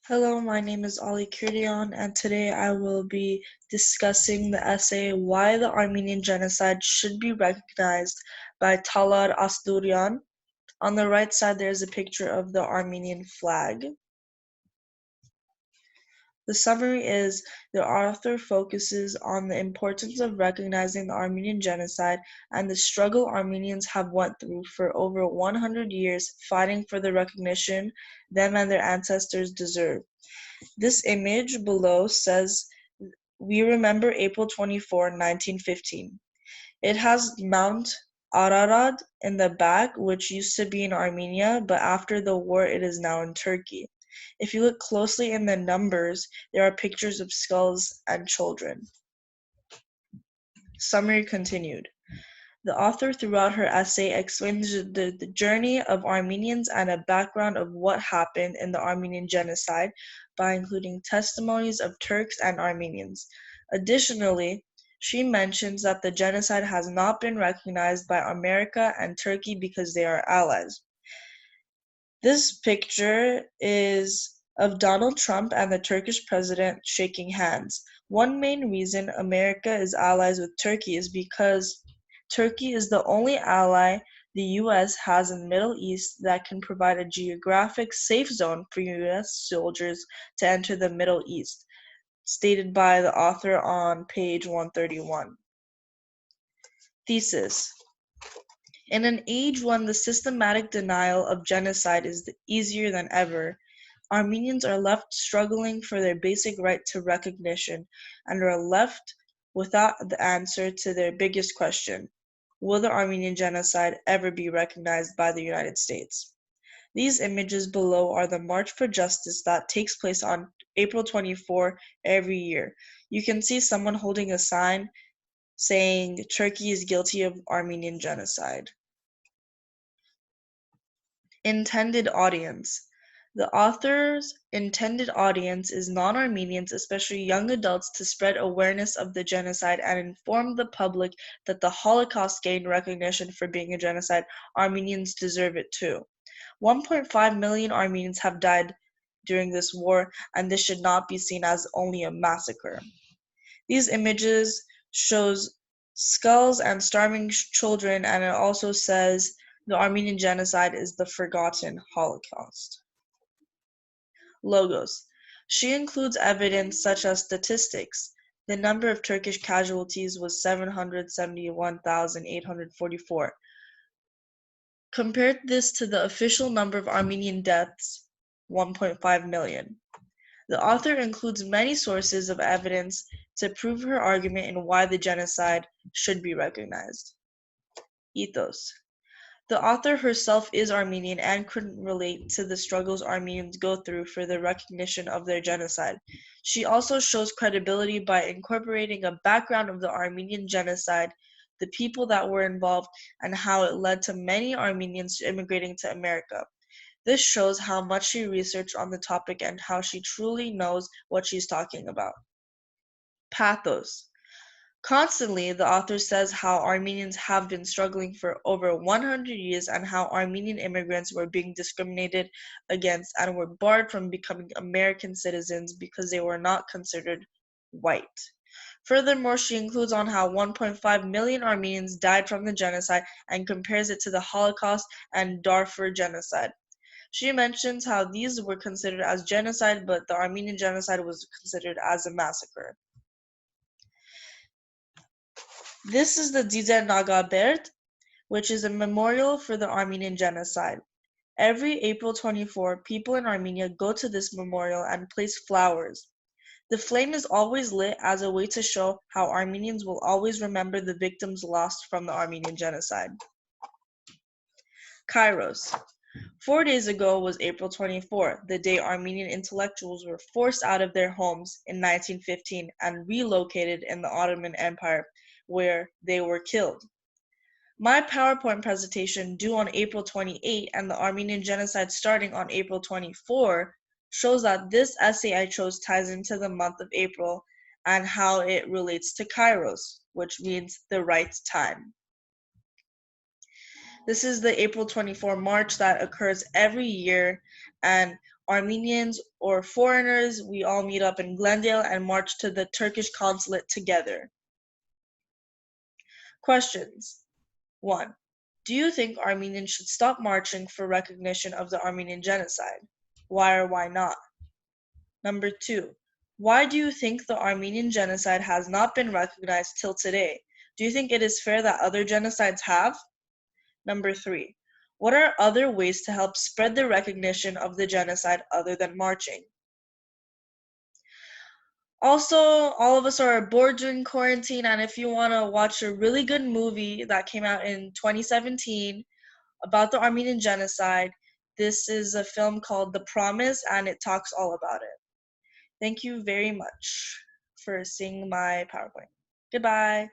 Hello, my name is Ali Kirdian, and today I will be discussing the essay Why the Armenian Genocide Should Be Recognized by Talar Asdurian. On the right side, there is a picture of the Armenian flag. The summary is the author focuses on the importance of recognizing the Armenian genocide and the struggle Armenians have went through for over 100 years fighting for the recognition them and their ancestors deserve. This image below says, "We remember April 24, 1915." It has Mount Ararat in the back, which used to be in Armenia, but after the war it is now in Turkey. If you look closely in the numbers, there are pictures of skulls and children. Summary continued. The author throughout her essay explains the journey of Armenians and a background of what happened in the Armenian genocide by including testimonies of Turks and Armenians. Additionally, she mentions that the genocide has not been recognized by America and Turkey because they are allies. This picture is of Donald Trump and the Turkish president shaking hands. One main reason America is allies with Turkey is because Turkey is the only ally the US has in the Middle East that can provide a geographic safe zone for US soldiers to enter the Middle East, stated by the author on page 131. Thesis. In an age when the systematic denial of genocide is easier than ever, Armenians are left struggling for their basic right to recognition and are left without the answer to their biggest question: will the Armenian genocide ever be recognized by the United States? These images below are the March for Justice that takes place on April 24 every year. You can see someone holding a sign saying Turkey is guilty of Armenian genocide. Intended audience. The author's intended audience is non-Armenians, especially young adults, to spread awareness of the genocide and inform the public that the Holocaust gained recognition for being a genocide. Armenians deserve it too. 1.5 million Armenians have died during this war, and this should not be seen as only a massacre. These images shows skulls and starving children, and it also says the Armenian genocide is the forgotten Holocaust. Logos. She includes evidence such as statistics. The number of Turkish casualties was 771,844. Compared this to the official number of Armenian deaths, 1.5 million. The author includes many sources of evidence to prove her argument in why the genocide should be recognized. Ethos. The author herself is Armenian and couldn't relate to the struggles Armenians go through for the recognition of their genocide. She also shows credibility by incorporating a background of the Armenian genocide, the people that were involved, and how it led to many Armenians immigrating to America. This shows how much she researched on the topic and how she truly knows what she's talking about. Pathos. Constantly, the author says how Armenians have been struggling for over 100 years and how Armenian immigrants were being discriminated against and were barred from becoming American citizens because they were not considered white. Furthermore, she includes on how 1.5 million Armenians died from the genocide and compares it to the Holocaust and Darfur genocide. She mentions how these were considered as genocide, but the Armenian genocide was considered as a massacre. This is the Dizer Nagabert, which is a memorial for the Armenian genocide. Every April 24, people in Armenia go to this memorial and place flowers. The flame is always lit as a way to show how Armenians will always remember the victims lost from the Armenian genocide. Kairos. 4 days ago was April 24, the day Armenian intellectuals were forced out of their homes in 1915 and relocated in the Ottoman Empire, where they were killed. My PowerPoint presentation due on April 28 and the Armenian genocide starting on April 24 shows that this essay I chose ties into the month of April and how it relates to Kairos, which means the right time. This is the April 24 march that occurs every year, and Armenians or foreigners, we all meet up in Glendale and march to the Turkish consulate together. Questions. 1. Do you think Armenians should stop marching for recognition of the Armenian genocide? Why or why not? Number 2. Why do you think the Armenian genocide has not been recognized till today? Do you think it is fair that other genocides have? Number 3. What are other ways to help spread the recognition of the genocide other than marching? Also, all of us are bored during quarantine, and if you want to watch a really good movie that came out in 2017 about the Armenian genocide, this is a film called The Promise, and it talks all about it. Thank you very much for seeing my PowerPoint. Goodbye.